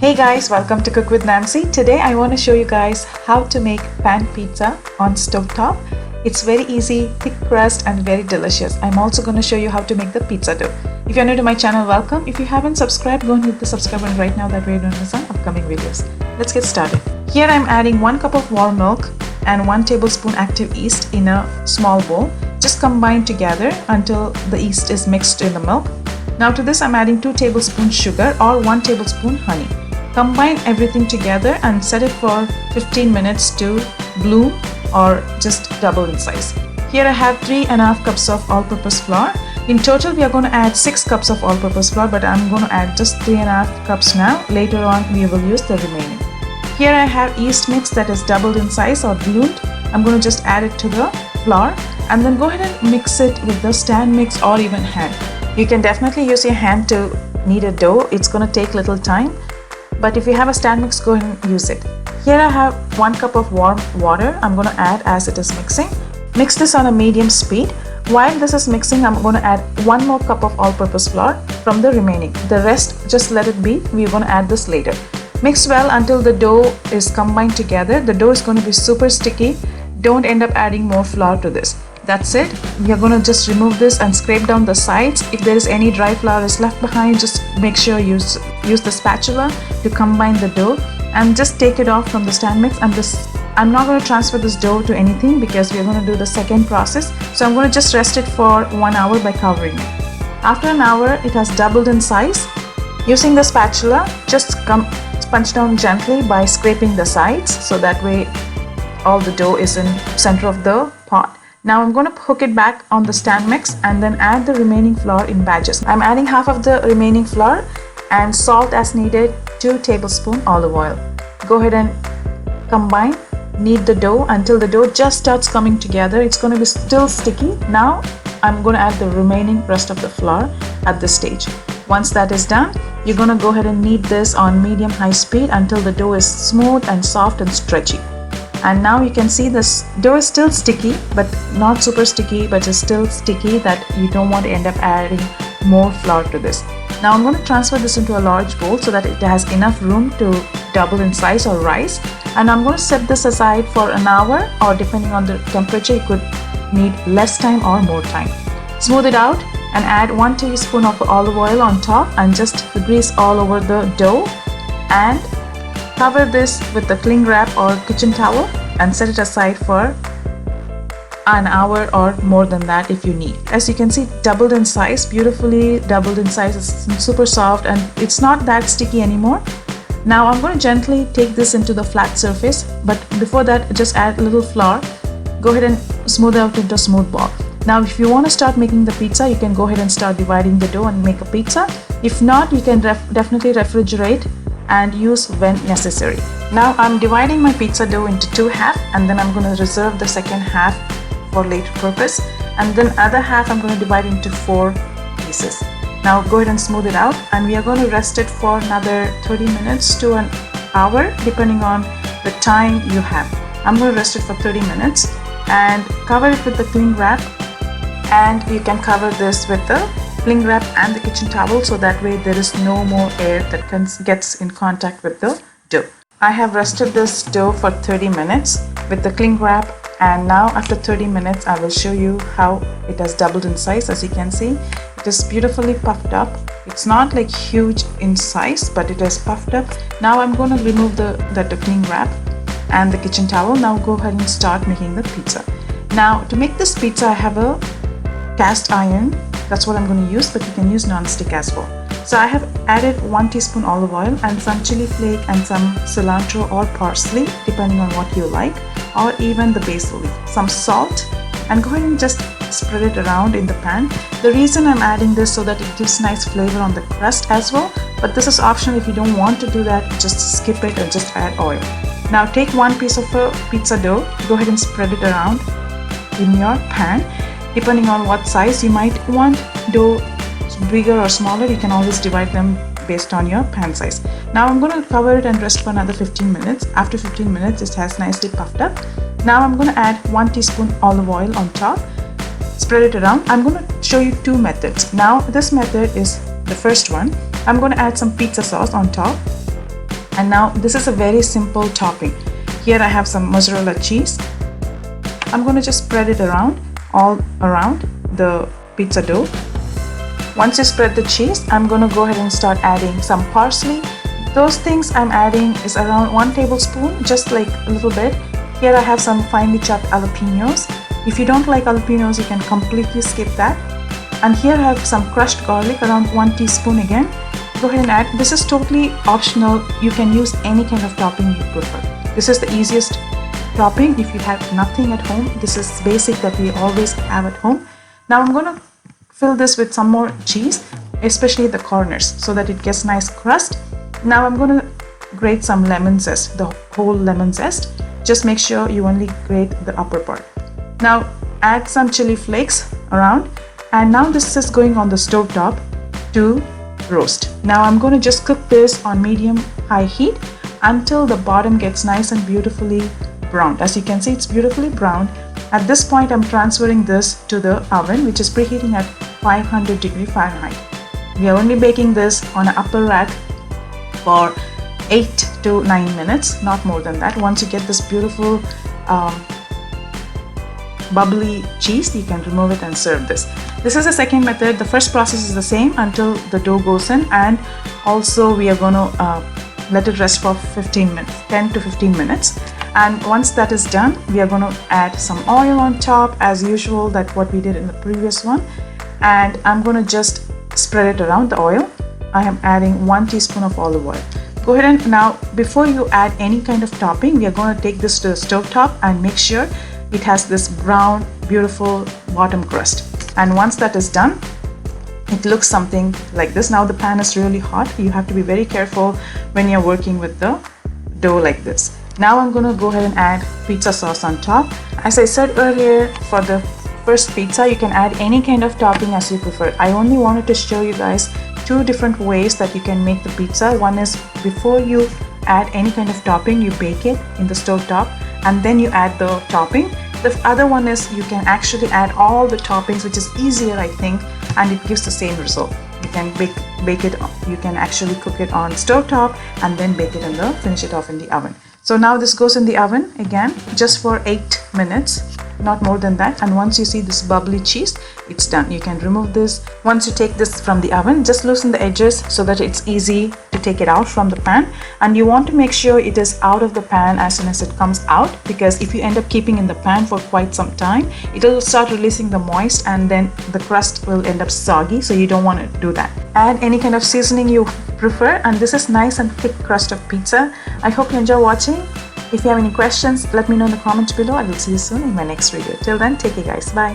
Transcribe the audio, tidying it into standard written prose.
Hey guys, welcome to Cook with Nancy. Today I want to show you guys how to make pan pizza on stovetop. It's very easy, thick crust and very delicious. I'm also going to show you how to make the pizza dough. If you're new to my channel, welcome. If you haven't subscribed, go and hit the subscribe button right now, that way you don't miss on upcoming videos. Let's get started. Here I'm adding 1 cup of warm milk and 1 tablespoon active yeast in a small bowl. Just combine together until the yeast is mixed in the milk. Now to this I'm adding 2 tablespoons sugar or 1 tablespoon honey. Combine everything together and set it for 15 minutes to bloom or just double in size. Here I have 3.5 cups of all-purpose flour. In total we are going to add 6 cups of all-purpose flour, but I'm going to add just 3.5 cups now. Later on we will use the remaining. Here I have yeast mix that is doubled in size or bloomed. I'm going to just add it to the flour and then go ahead and mix it with the stand mix or even hand. You can definitely use your hand to knead a dough. It's going to take little time, but if you have a stand mix, go ahead and use it. Here I have 1 cup of warm water I'm going to add as it is mixing. Mix this on a medium speed. While this is mixing, I'm going to add 1 more cup of all-purpose flour from the remaining. The rest, just let it be. We're going to add this later. Mix well until the dough is combined together. The dough is going to be super sticky. Don't end up adding more flour to this. That's it. We are going to just remove this and scrape down the sides. If there is any dry flour is left behind, just make sure you use the spatula to combine the dough and just take it off from the stand mix. I'm not going to transfer this dough to anything because we are going to do the second process. So I'm going to just rest it for 1 hour by covering it. After an hour, it has doubled in size. Using the spatula, just punch down gently by scraping the sides, so that way all the dough is in center of the pot. Now I'm going to hook it back on the stand mix and then add the remaining flour in batches. I'm adding half of the remaining flour and salt as needed, 2 tablespoons olive oil. Go ahead and combine, knead the dough until the dough just starts coming together. It's going to be still sticky. Now I'm going to add the remaining rest of the flour at this stage. Once that is done, you're going to go ahead and knead this on medium-high speed until the dough is smooth and soft and stretchy. And now you can see this dough is still sticky, but not super sticky, but it's still sticky that you don't want to end up adding more flour to this. Now I'm going to transfer this into a large bowl so that it has enough room to double in size or rise. And I'm going to set this aside for an hour, or depending on the temperature, you could need less time or more time. Smooth it out and add 1 teaspoon of olive oil on top and just grease all over the dough, and cover this with the cling wrap or kitchen towel and set it aside for an hour or more than that if you need. As you can see, doubled in size, beautifully doubled in size. It's super soft and it's not that sticky anymore. Now I'm going to gently take this into the flat surface, but before that just add a little flour. Go ahead and smooth it out into a smooth ball. Now if you want to start making the pizza, you can go ahead and start dividing the dough and make a pizza. If not, you can definitely refrigerate and use when necessary. Now I'm dividing my pizza dough into 2 halves, and then I'm going to reserve the second half for later purpose, and then other half I'm going to divide into 4 pieces. Now go ahead and smooth it out, and we are going to rest it for another 30 minutes to an hour depending on the time you have. I'm going to rest it for 30 minutes and cover it with the cling wrap, and you can cover this with the cling wrap and the kitchen towel, so that way there is no more air that gets in contact with the dough. I have rested this dough for 30 minutes with the cling wrap, and now after 30 minutes I will show you how it has doubled in size. As you can see, it is beautifully puffed up. It's not like huge in size, but it is puffed up. Now I'm going to remove the cling wrap and the kitchen towel. Now go ahead and start making the pizza. Now to make this pizza, I have a cast iron. That's what I'm going to use, but you can use non-stick as well. So I have added 1 teaspoon olive oil and some chili flake and some cilantro or parsley, depending on what you like, or even the basil leaf. Some salt, and go ahead and just spread it around in the pan. The reason I'm adding this so that it gives nice flavor on the crust as well, but this is optional. If you don't want to do that, just skip it and just add oil. Now take 1 piece of a pizza dough, go ahead and spread it around in your pan. Depending on what size you might want dough, bigger or smaller, you can always divide them based on your pan size. Now I'm going to cover it and rest for another 15 minutes. After 15 minutes, it has nicely puffed up. Now I'm going to add 1 teaspoon olive oil on top. Spread it around. I'm going to show you 2 methods. Now this method is the first one. I'm going to add some pizza sauce on top. And now this is a very simple topping. Here I have some mozzarella cheese. I'm going to just spread it around, all around the pizza dough. Once you spread the cheese, I'm going to go ahead and start adding some parsley. Those things I'm adding is around 1 tablespoon, just like a little bit. Here I have some finely chopped jalapenos. If you don't like jalapenos, you can completely skip that. And here I have some crushed garlic, around 1 teaspoon again. Go ahead and add. This is totally optional. You can use any kind of topping you prefer. This is the easiest topping if you have nothing at home. This is basic that we always have at home. Now I'm going to fill this with some more cheese, especially the corners, so that it gets nice crust. Now I'm going to grate some lemon zest, the whole lemon zest. Just make sure you only grate the upper part. Now add some chili flakes around, and now this is going on the stove top to roast. Now I'm going to just cook this on medium-high heat until the bottom gets nice and beautifully browned. As you can see, it's beautifully browned. At this point, I'm transferring this to the oven, which is preheating at 500 degrees Fahrenheit. We are only baking this on an upper rack for 8 to 9 minutes, not more than that. Once you get this beautiful bubbly cheese, you can remove it and serve this. This is the second method. The first process is the same until the dough goes in, and also we are going to let it rest for 15 minutes, 10 to 15 minutes. And once that is done, we are going to add some oil on top as usual, that what we did in the previous one. And I'm going to just spread it around the oil. I am adding 1 teaspoon of olive oil. Go ahead and now, before you add any kind of topping, we are going to take this to the stove top and make sure it has this brown, beautiful bottom crust. And once that is done, it looks something like this. Now the pan is really hot. You have to be very careful when you're working with the dough like this. Now I'm going to go ahead and add pizza sauce on top. As I said earlier, for the first pizza, you can add any kind of topping as you prefer. I only wanted to show you guys 2 different ways that you can make the pizza. One is before you add any kind of topping, you bake it in the stove top and then you add the topping. The other one is you can actually add all the toppings, which is easier, I think, and it gives the same result. You can bake it, you can actually cook it on stove top and then bake it in the, finish it off in the oven. So now this goes in the oven again just for 8 minutes, not more than that. And once you see this bubbly cheese, it's done. You can remove this. Once you take this from the oven, just loosen the edges so that it's easy to take it out from the pan. And you want to make sure it is out of the pan as soon as it comes out, because if you end up keeping in the pan for quite some time, it will start releasing the moist and then the crust will end up soggy, so you don't want to do that. Add any kind of seasoning you prefer, and this is nice and thick crust of pizza. I hope you enjoy watching. If you have any questions, let me know in the comments below. I will see you soon in my next video. Till then, take care guys. Bye.